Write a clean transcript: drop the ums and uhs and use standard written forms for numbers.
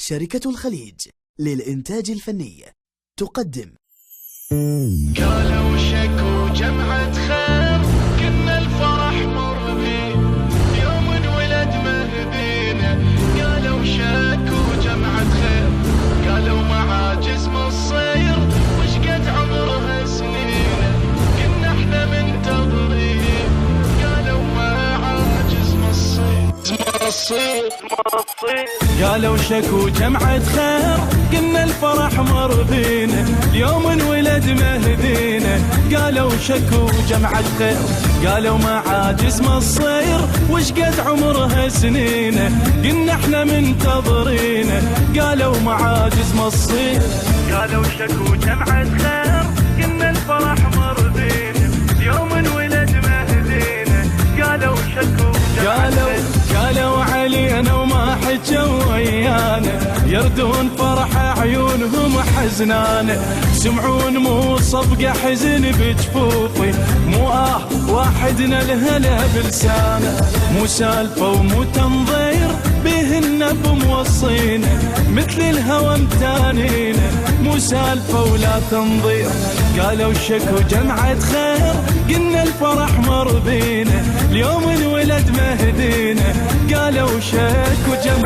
شركة الخليج للإنتاج الفني تقدم. قالوا شكو جمعة خير، كنا الفرح مربين يوم انولد مهدينا. قالوا شكو جمعة خير، قالوا مع جسم الصير وش قد عمرها سنين، كنا احنا منتظرين. قالوا مع جسم الصير قالوا شكو جمعة خير، قلنا الفرح مر بينا اليوم انولد مهدينا. قالوا شكو جمعة خير، قالوا مع جسم الصير وش قد عمرها سنينه، قلنا احنا منتظرينه. قالوا مع جسم الصير، قالوا شكو جمعة خير، قلنا الفرح مر بينا اليوم انولد مهدينا. قالوا شكو قالوا علينا وما حجوا ويانا، يردون فرح عيونهم حزنانه. سمعون مو صفقة حزن بجفوفي، مو واحدنا الهلا بلسانه. مو سالفة ومو تنظير بهن بموصينا، مثل الهوى متانينا. مو سالفة ولا تنظير. قالوا شكو جمعة خير، قلنا الفرح مر بينا اليوم انولد مهدينا. قالوا شكو جمعة